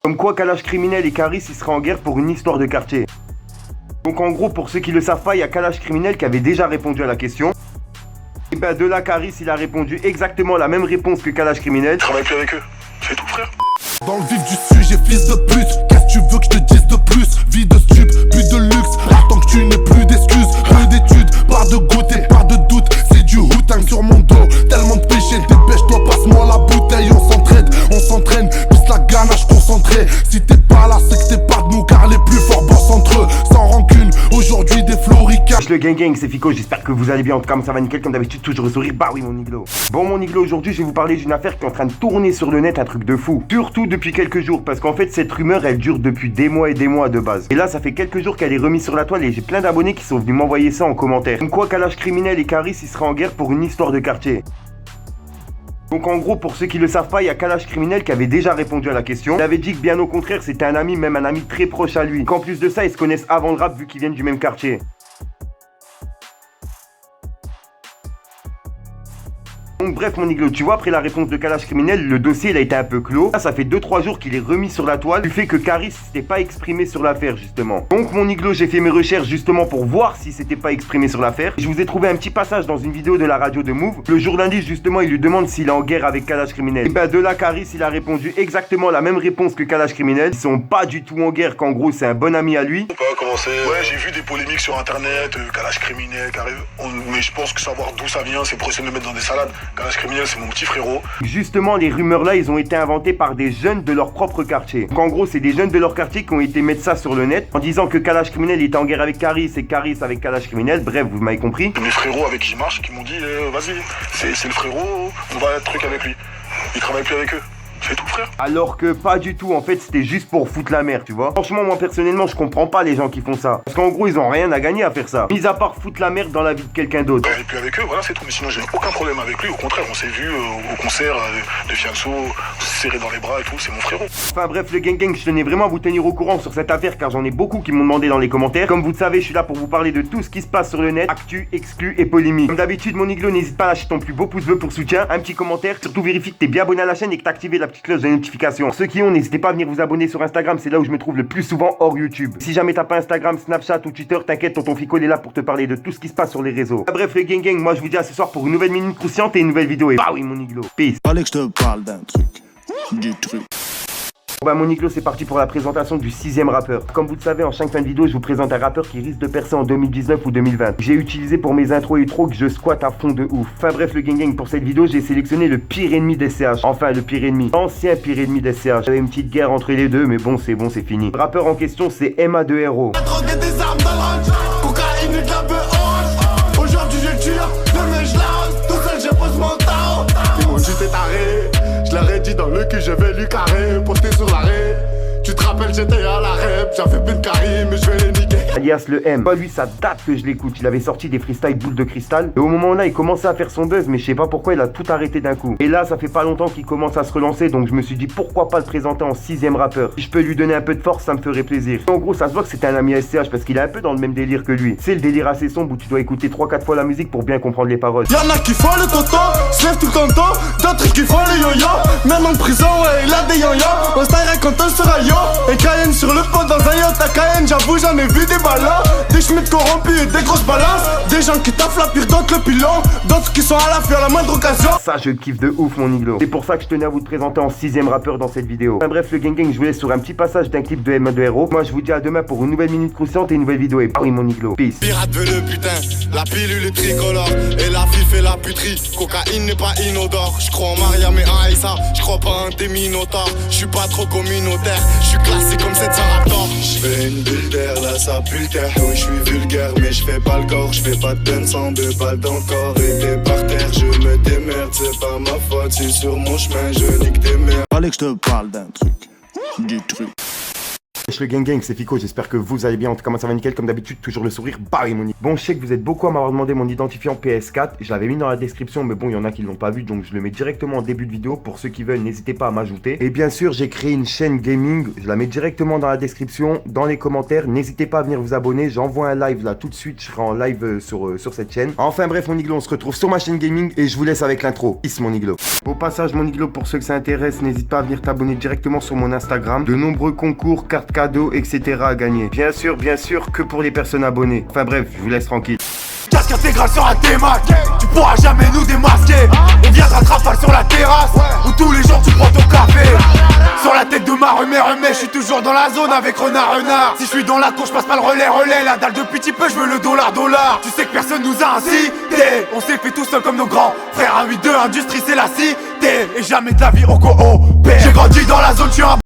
Comme quoi Kalash Criminel et Caris ils seraient en guerre pour une histoire de quartier. Donc en gros, pour ceux qui le savent pas, il y a Kalash Criminel qui avait déjà répondu à la question. Et ben de là, Caris il a répondu exactement la même réponse que Kalash Criminel. Travaille plus avec eux, c'est tout frère. Dans le vif du sujet, fils de pute, qu'est-ce que tu veux que je te dise de plus? Vie de stup, plus de luxe, attends que tu n'aies plus d'excuses. Peu d'études, pas de goûter, pas de doute, c'est du houtin sur mon dos. Tellement de péché, dépêche-toi, passe-moi la bouteille. On s'entraîne, pisse la ganache concentrée. Si t'es pas là, c'est que t'es pas de nous, car les plus forts bossent entre eux. Sans rancune, aujourd'hui des floricains. Le gang, c'est Fico, j'espère que vous allez bien. En tout cas, ça va nickel, comme d'habitude, toujours le sourire. Bah oui, mon Iglo. Bon, mon Iglo, aujourd'hui, je vais vous parler d'une affaire qui est en train de tourner sur le net, un truc de fou. Surtout depuis quelques jours, parce qu'en fait, cette rumeur, elle dure depuis des mois et des mois de base. Et là, ça fait quelques jours qu'elle est remise sur la toile et j'ai plein d'abonnés qui sont venus m'envoyer ça en commentaire. Comme quoi, Kalash Criminel et Caris, ils seraient en guerre pour une histoire de quartier. Donc en gros, pour ceux qui le savent pas, il y a Kalash Criminel qui avait déjà répondu à la question. Il avait dit que bien au contraire, c'était un ami, même un ami très proche à lui. Qu'en plus de ça, ils se connaissent avant le rap vu qu'ils viennent du même quartier. Donc bref mon Iglo, tu vois, après la réponse de Kalash Criminel, le dossier il a été un peu clos. Là, ça fait 2-3 jours qu'il est remis sur la toile du fait que Caris s'était pas exprimé sur l'affaire justement. Donc mon Iglo, j'ai fait mes recherches justement pour voir s'il s'était pas exprimé sur l'affaire. Je vous ai trouvé un petit passage dans une vidéo de la radio de Move. Le journaliste justement, il lui demande s'il est en guerre avec Kalash Criminel. Et ben de là, Caris il a répondu exactement la même réponse que Kalash Criminel. Ils sont pas du tout en guerre, qu'en gros c'est un bon ami à lui. Ouais, j'ai vu des polémiques sur internet, Kalash Criminel, mais je pense que savoir d'où ça vient, c'est pour essayer de le mettre dans des salades. Kalash Criminel, c'est mon petit frérot. Justement, les rumeurs là, ils ont été inventées par des jeunes de leur propre quartier. Donc en gros, c'est des jeunes de leur quartier qui ont été mettre ça sur le net en disant que Kalash Criminel était en guerre avec Caris et Caris avec Kalash Criminel. Bref, vous m'avez compris. Mes frérots avec qui je marche, qui m'ont dit, vas-y, c'est le frérot, on va être truc avec lui. Il travaille plus avec eux. C'est tout frère. Alors que pas du tout, en fait c'était juste pour foutre la merde, tu vois. Franchement moi personnellement je comprends pas les gens qui font ça. Parce qu'en gros ils ont rien à gagner à faire ça. Mis à part foutre la merde dans la vie de quelqu'un d'autre. Et puis avec eux, voilà c'est tout. Mais sinon j'ai aucun problème avec lui. Au contraire, on s'est vu au concert de Fianso, serré dans les bras et tout, c'est mon frérot. Enfin bref le gang, je tenais vraiment à vous tenir au courant sur cette affaire car j'en ai beaucoup qui m'ont demandé dans les commentaires. Comme vous le savez, je suis là pour vous parler de tout ce qui se passe sur le net, actu, exclu et polémique. Comme d'habitude mon Iglo, n'hésite pas à lâcher ton plus beau pouce bleu pour soutien, un petit commentaire, surtout vérifie que t'es bien abonné à la chaîne et que t'as activé la petite cloche de notification. Ceux qui ont, n'hésitez pas à venir vous abonner sur Instagram, c'est là où je me trouve le plus souvent hors YouTube. Si jamais t'as pas Instagram, Snapchat ou Twitter, t'inquiète, tonton Fico il est là pour te parler de tout ce qui se passe sur les réseaux. Bref les gang, moi je vous dis à ce soir pour une nouvelle minute croustillante et une nouvelle vidéo. Et bah oui mon Iglo, peace. Fallait que je te parle d'un truc, du truc. Bah mon Iglo, c'est parti pour la présentation du 6ème rappeur. Comme vous le savez, en chaque fin de vidéo, je vous présente un rappeur qui risque de percer en 2019 ou 2020. J'ai utilisé pour mes intros et outros que je squatte à fond de ouf. Enfin bref le gang, pour cette vidéo, j'ai sélectionné le pire ennemi d'SCH. Enfin le pire ennemi, l'ancien pire ennemi d'SCH. J'avais une petite guerre entre les deux, mais bon, c'est fini. Le rappeur en question, c'est MA2RO. Des armes dans le cocaïne et de la beurre. Aujourd'hui je tire, demain je lance. Tout seul je pose mon temps. Ils m'ont dit t'es taré. Je leur ai dit dans le cul je vais lui carrer. Posté sur l'arrêt. Tu te rappelles j'étais à la rep. J'avais Ben Karim mais je vais les niquer. Alias le M. Pas lui, ça date que je l'écoute. Il avait sorti des freestyles boules de cristal. Et au moment là, il commençait à faire son buzz, mais je sais pas pourquoi il a tout arrêté d'un coup. Et là, ça fait pas longtemps qu'il commence à se relancer, donc je me suis dit pourquoi pas le présenter en 6ème rappeur. Si je peux lui donner un peu de force, ça me ferait plaisir. En gros, ça se voit que c'était un ami SCH parce qu'il est un peu dans le même délire que lui. C'est le délire assez sombre où tu dois écouter 3-4 fois la musique pour bien comprendre les paroles. Y'en a qui font le tonton, se lèvent tout le canton. D'autres qui font le yo-yo. Même en prison, ouais, il a des yo-yo. On s'arrête quand on sera yo. Et Cayenne sur le pot dans un yacht à Cayenne, j'avoue, j'en ai vu des ballons. Des schmitts corrompus et des grosses balances. Des gens qui taffent la pire d'autres le pilon. D'autres qui sont à l'affût à la moindre occasion. Ça je kiffe de ouf mon Iglo. C'est pour ça que je tenais à vous le présenter en 6ème rappeur dans cette vidéo. Enfin bref le gang, je vous laisse sur un petit passage d'un clip de MA2RO. Moi je vous dis à demain pour une nouvelle minute croustillante et une nouvelle vidéo. Et bah oui mon Iglo, peace. Pirate veut le butin, la pilule est tricolore. Et la fille fait la puterie. Cocaïne n'est pas inodore. J'crois en Maria mais en Aïssa. J'crois pas en tes minotaures. J'suis pas trop communautaire. J'suis classé comme 700 raptors. J'fais une bulle d'air, là ça pue le terre. Oui j'suis vulgaire mais j'fais pas le corps. J'fais pas de peine sans deux balles dans le corps. Et t'es par terre, je me démerde. C'est pas ma faute, c'est sur mon chemin, je nique tes merdes. Fallait que je te parle d'un truc, du truc. Le gang, c'est Fico, j'espère que vous allez bien. En tout cas, moi ça va nickel, comme d'habitude, toujours le sourire, bah oui mon nid. Bon, je sais que vous êtes beaucoup à m'avoir demandé mon identifiant PS4, je l'avais mis dans la description, mais bon, il y en a qui l'ont pas vu, donc je le mets directement en début de vidéo. Pour ceux qui veulent, n'hésitez pas à m'ajouter. Et bien sûr, j'ai créé une chaîne gaming, je la mets directement dans la description, dans les commentaires. N'hésitez pas à venir vous abonner, j'envoie un live là tout de suite, je serai en live sur cette chaîne. Enfin bref, mon iglo, on se retrouve sur ma chaîne gaming et je vous laisse avec l'intro. Peace mon iglo. Au passage, mon iglo, pour ceux que ça intéresse, n'hésite pas à venir t'abonner directement sur mon Instagram. De nombreux concours, cartes cadeaux, etc. à gagner. Bien sûr, que pour les personnes abonnées. Enfin bref, je vous laisse tranquille. Casque intégral sur un T-Mac, tu pourras jamais nous démasquer. On viendra rafale sur la terrasse, où tous les jours tu prends ton café. Sur la tête de ma remée, je suis toujours dans la zone avec renard. Si je suis dans la cour, je passe pas le relais. La dalle depuis petit peu, je veux le dollar. Tu sais que personne nous a incité. On s'est fait tout seul comme nos grands frères. 1-8-2, industrie c'est la cité. Et jamais de la vie au coopère. J'ai grandi dans la zone, je suis un